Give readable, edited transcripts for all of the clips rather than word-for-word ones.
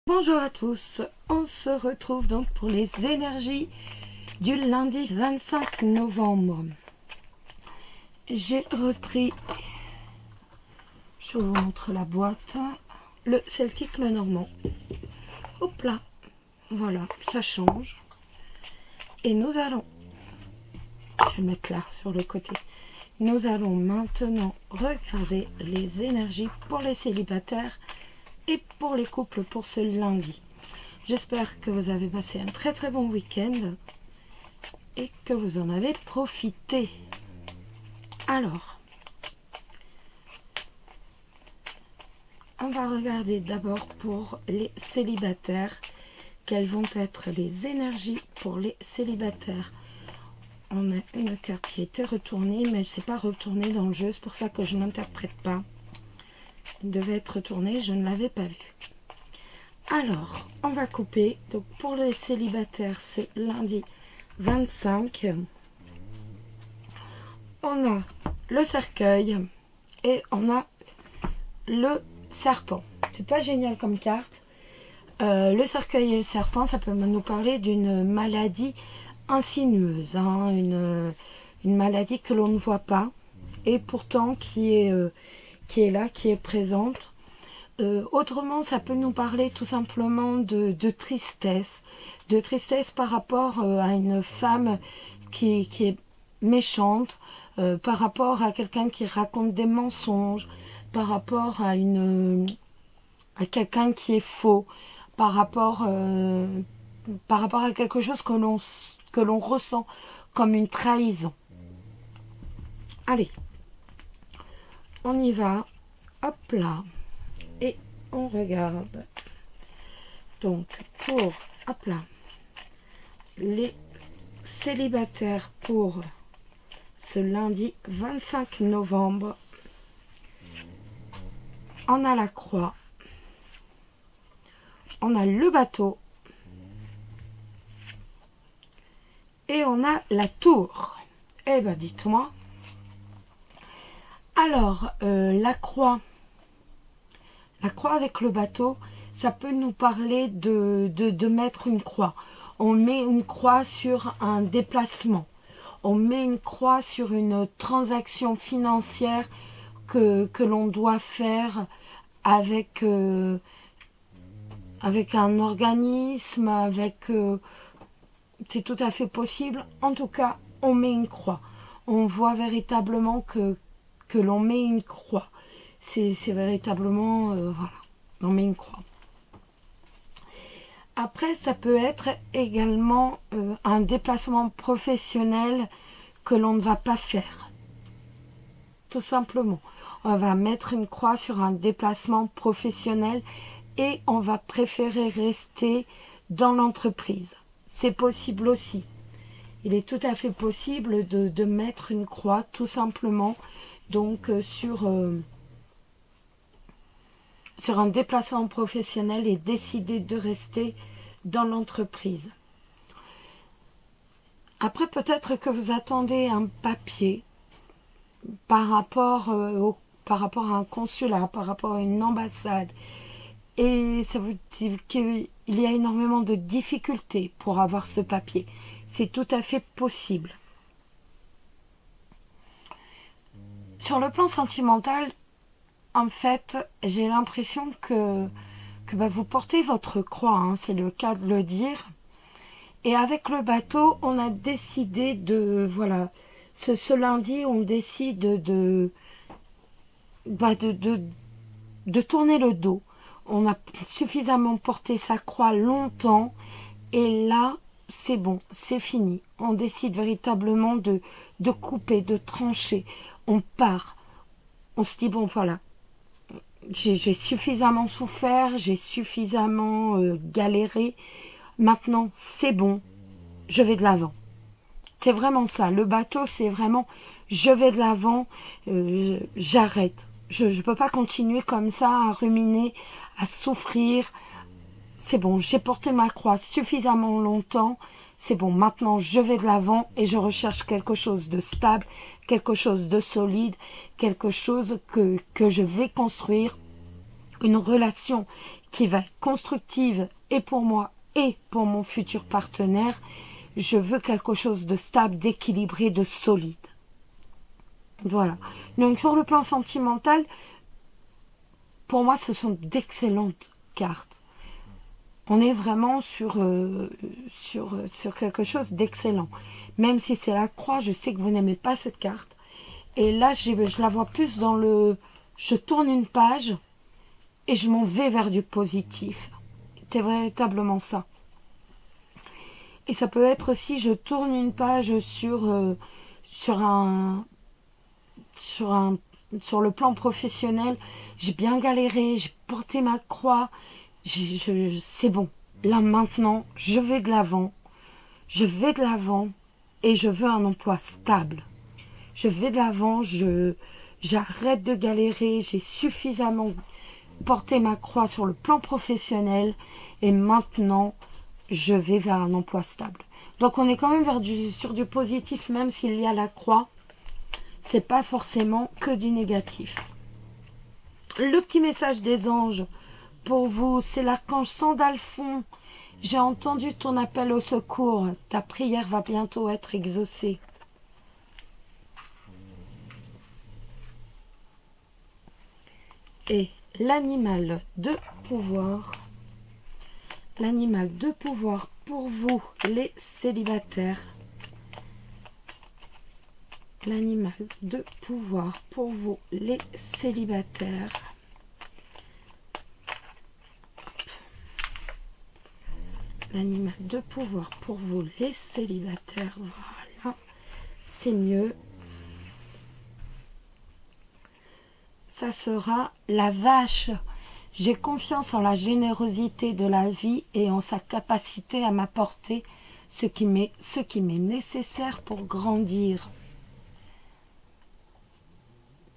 Bonjour à tous, on se retrouve donc pour les énergies du lundi 25 novembre. J'ai repris, je vous montre la boîte, le celtique, le normand. Hop là, voilà, ça change. Et nous allons, je vais le mettre là sur le côté. Nous allons maintenant regarder les énergies pour les célibataires et pour les couples pour ce lundi. J'espère que vous avez passé un très bon week-end et que vous en avez profité. Alors, on va regarder d'abord pour les célibataires. Quelles vont être les énergies pour les célibataires? On a une carte qui était retournée, mais elle ne s'est pas retournée dans le jeu. C'est pour ça que je n'interprète pas. Elle devait être retournée, je ne l'avais pas vue. Alors, on va couper. Donc, pour les célibataires, ce lundi 25, on a le cercueil et on a le serpent. C'est pas génial comme carte. Le cercueil et le serpent, ça peut nous parler d'une maladie insinueuse, hein, une maladie que l'on ne voit pas et pourtant qui est là, qui est présente. Autrement, ça peut nous parler tout simplement de tristesse par rapport à une femme qui est méchante, par rapport à quelqu'un qui raconte des mensonges, par rapport à quelqu'un qui est faux, par rapport à quelque chose que l'on ressent comme une trahison. Allez, on y va, hop là, et on regarde. Donc, pour, hop là, les célibataires pour ce lundi 25 novembre, on a la croix, on a le bateau, et on a la tour. Eh ben, dites-moi. Alors, la croix avec le bateau, ça peut nous parler de mettre une croix. On met une croix sur un déplacement. On met une croix sur une transaction financière que l'on doit faire avec un organisme, c'est tout à fait possible. En tout cas, on met une croix. On voit véritablement que l'on met une croix. C'est véritablement, voilà, on met une croix. Après, ça peut être également un déplacement professionnel que l'on ne va pas faire. Tout simplement. On va mettre une croix sur un déplacement professionnel et on va préférer rester dans l'entreprise. C'est possible aussi. Il est tout à fait possible de mettre une croix tout simplement donc sur un déplacement professionnel et décider de rester dans l'entreprise. Après, peut-être que vous attendez un papier par rapport à un consulat, par rapport à une ambassade, et ça vous dit qu'il y a énormément de difficultés pour avoir ce papier. C'est tout à fait possible. Sur le plan sentimental, en fait, j'ai l'impression que vous portez votre croix, hein, c'est le cas de le dire. Et avec le bateau, on a décidé de, voilà, ce lundi, on décide de tourner le dos. On a suffisamment porté sa croix longtemps et là, c'est bon, c'est fini. On décide véritablement de couper, de trancher. On part. On se dit, bon, voilà, j'ai suffisamment souffert, j'ai suffisamment galéré. Maintenant, c'est bon, je vais de l'avant. C'est vraiment ça. Le bateau, c'est vraiment, je vais de l'avant, j'arrête. Je ne peux pas continuer comme ça à ruminer, à souffrir. C'est bon, j'ai porté ma croix suffisamment longtemps. C'est bon, maintenant je vais de l'avant et je recherche quelque chose de stable, quelque chose de solide, quelque chose que je vais construire, une relation qui va être constructive et pour moi et pour mon futur partenaire. Je veux quelque chose de stable, d'équilibré, de solide. Voilà. Donc sur le plan sentimental, pour moi, ce sont d'excellentes cartes. On est vraiment sur quelque chose d'excellent. Même si c'est la croix, je sais que vous n'aimez pas cette carte. Et là, je la vois plus dans le... Je tourne une page et je m'en vais vers du positif. C'est véritablement ça. Et ça peut être aussi, je tourne une page sur le plan professionnel. J'ai bien galéré, j'ai porté ma croix. C'est bon. Là, maintenant, je vais de l'avant. Je vais de l'avant et je veux un emploi stable. Je vais de l'avant, j'arrête de galérer, j'ai suffisamment porté ma croix sur le plan professionnel et maintenant, je vais vers un emploi stable. Donc, on est quand même sur du positif, même s'il y a la croix. C'est pas forcément que du négatif. Le petit message des anges pour vous, c'est l'archange Sandalphon. J'ai entendu ton appel au secours. Ta prière va bientôt être exaucée. Et l'animal de pouvoir. L'animal de pouvoir pour vous, les célibataires. L'animal de pouvoir pour vous, les célibataires. L'animal de pouvoir pour vous, les célibataires. Voilà, c'est mieux. Ça sera la vache. J'ai confiance en la générosité de la vie et en sa capacité à m'apporter ce qui m'est nécessaire pour grandir.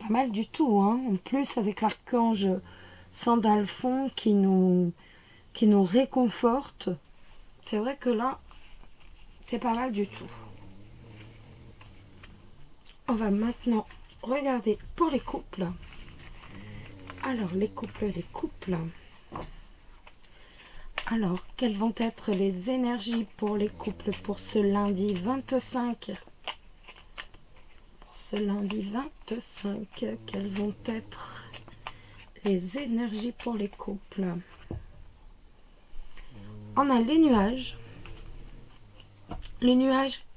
Pas mal du tout, hein. En plus, avec l'archange Sandalphon qui nous réconforte. C'est vrai que là, c'est pas mal du tout. On va maintenant regarder pour les couples. Alors, les couples. Alors, quelles vont être les énergies pour les couples pour ce lundi 25 ? Pour ce lundi 25, quelles vont être les énergies pour les couples ? On a les nuages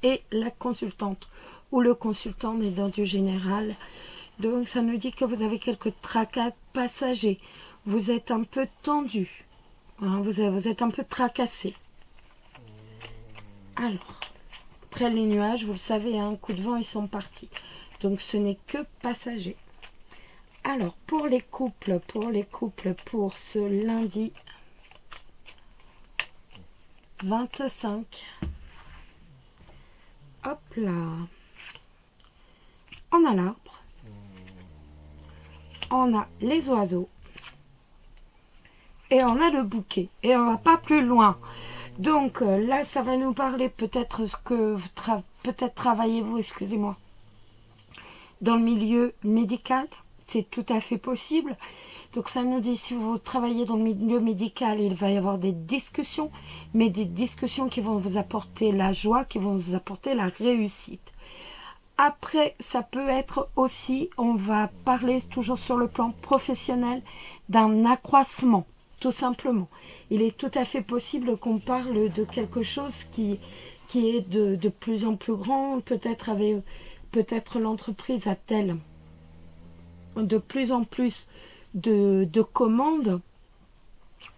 et la consultante ou le consultant, mais dans du général. Donc ça nous dit que vous avez quelques tracas passagers. Vous êtes un peu tendu. Hein, vous êtes un peu tracassé. Alors, après les nuages, vous le savez, un coup de vent, ils sont partis. Donc ce n'est que passager. Alors, pour les couples, pour ce lundi 25. Hop là. On a l'arbre. On a les oiseaux. Et on a le bouquet. Et on va pas plus loin. Donc là, ça va nous parler peut-être ce que vous peut-être travaillez-vous, excusez-moi, dans le milieu médical. C'est tout à fait possible. Donc ça nous dit, si vous travaillez dans le milieu médical, il va y avoir des discussions, mais des discussions qui vont vous apporter la joie, qui vont vous apporter la réussite. Après, ça peut être aussi, on va parler toujours sur le plan professionnel, d'un accroissement, tout simplement. Il est tout à fait possible qu'on parle de quelque chose qui est de plus en plus grand. Peut-être l'entreprise a-t-elle de plus en plus de commandes.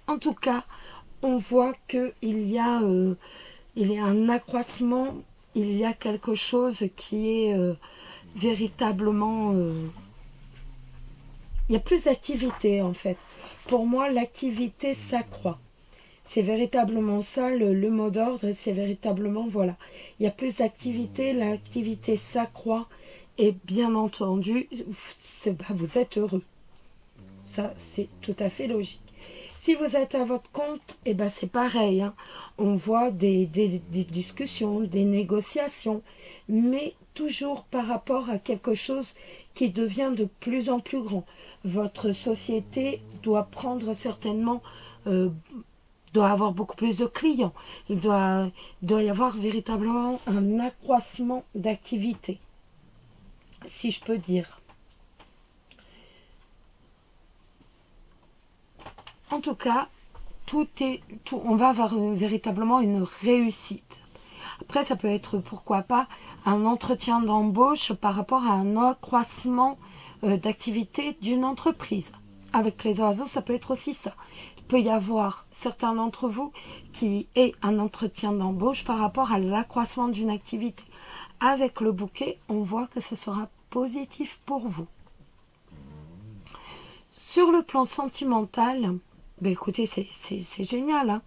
En tout cas, on voit qu'il y a un accroissement, il y a quelque chose qui est véritablement... il y a plus d'activité en fait. Pour moi, l'activité s'accroît. C'est véritablement ça, le mot d'ordre, c'est véritablement, voilà. Il y a plus d'activité, l'activité s'accroît et bien entendu, vous êtes heureux. Ça, c'est tout à fait logique. Si vous êtes à votre compte, eh ben c'est pareil. Hein. On voit des discussions, des négociations, mais toujours par rapport à quelque chose qui devient de plus en plus grand. Votre société doit prendre certainement doit avoir beaucoup plus de clients. Il doit y avoir véritablement un accroissement d'activité, si je peux dire. En tout cas, on va avoir véritablement une réussite. Après, ça peut être, pourquoi pas, un entretien d'embauche par rapport à un accroissement d'activité d'une entreprise. Avec les oiseaux, ça peut être aussi ça. Il peut y avoir certains d'entre vous qui aient un entretien d'embauche par rapport à l'accroissement d'une activité. Avec le bouquet, on voit que ce sera positif pour vous. Sur le plan sentimental, ben écoutez, c'est génial, hein.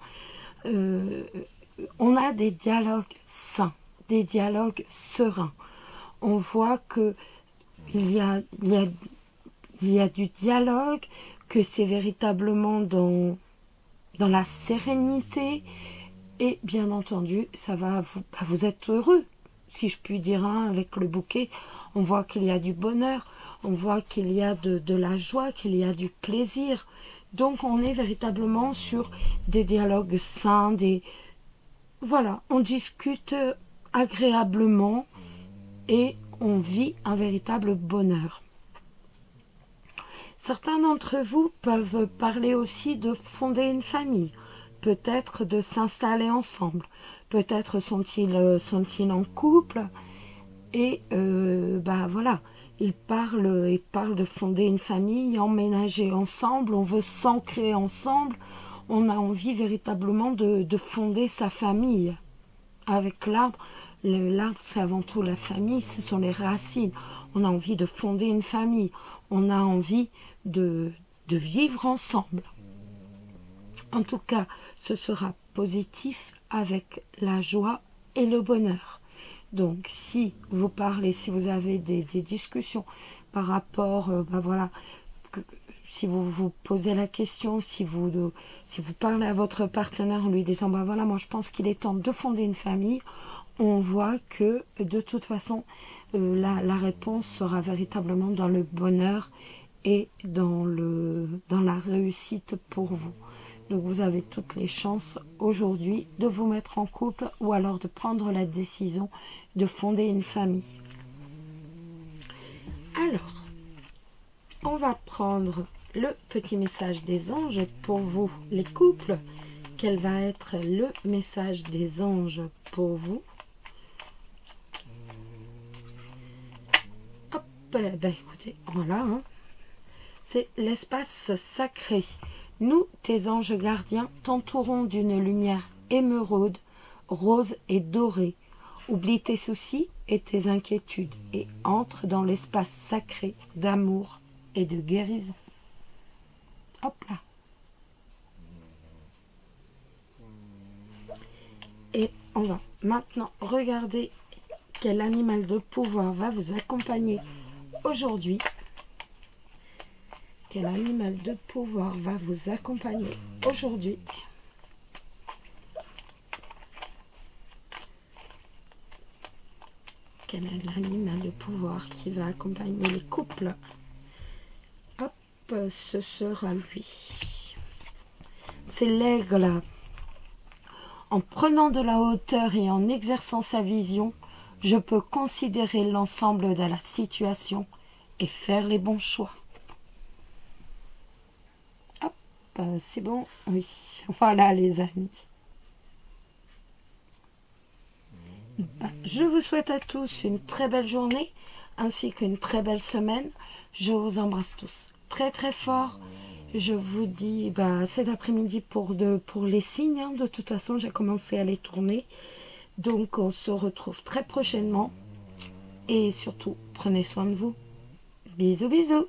On a des dialogues sains, des dialogues sereins. On voit que il y a du dialogue, que c'est véritablement dans la sérénité, et bien entendu, ça va vous êtes heureux, si je puis dire, hein, avec le bouquet. On voit qu'il y a du bonheur, on voit qu'il y a de la joie, qu'il y a du plaisir. Donc on est véritablement sur des dialogues sains, voilà, on discute agréablement et on vit un véritable bonheur. Certains d'entre vous peuvent parler aussi de fonder une famille, peut-être de s'installer ensemble, peut-être sont-ils en couple et voilà, ils parlent de fonder une famille, emménager ensemble, on veut s'ancrer ensemble. On a envie véritablement de fonder sa famille avec l'arbre. L'arbre, c'est avant tout la famille, ce sont les racines. On a envie de fonder une famille. On a envie de vivre ensemble. En tout cas, ce sera positif avec la joie et le bonheur. Donc, si vous parlez, si vous avez des discussions par rapport, voilà, si vous vous posez la question, si vous parlez à votre partenaire en lui disant, voilà, moi je pense qu'il est temps de fonder une famille, on voit que de toute façon, la réponse sera véritablement dans le bonheur et dans la réussite pour vous. Donc vous avez toutes les chances aujourd'hui de vous mettre en couple ou alors de prendre la décision de fonder une famille. Alors, on va prendre le petit message des anges pour vous, les couples. Quel va être le message des anges pour vous? Hop, écoutez, voilà, hein. C'est l'espace sacré. Nous, tes anges gardiens, t'entourons d'une lumière émeraude, rose et dorée. Oublie tes soucis et tes inquiétudes et entre dans l'espace sacré d'amour et de guérison. Hop là. Et on va maintenant regarder quel animal de pouvoir va vous accompagner aujourd'hui. Quel animal de pouvoir va vous accompagner aujourd'hui? Quel est l'animal de pouvoir qui va accompagner les couples? Hop, ce sera lui. C'est l'aigle. En prenant de la hauteur et en exerçant sa vision, je peux considérer l'ensemble de la situation et faire les bons choix. Hop, c'est bon, oui. Voilà les amis. Je vous souhaite à tous une très belle journée ainsi qu'une très belle semaine. Je vous embrasse tous très très fort. Je vous dis cet après-midi pour les signes. Hein. De toute façon, j'ai commencé à les tourner. Donc, on se retrouve très prochainement. Et surtout, prenez soin de vous. Bisous, bisous.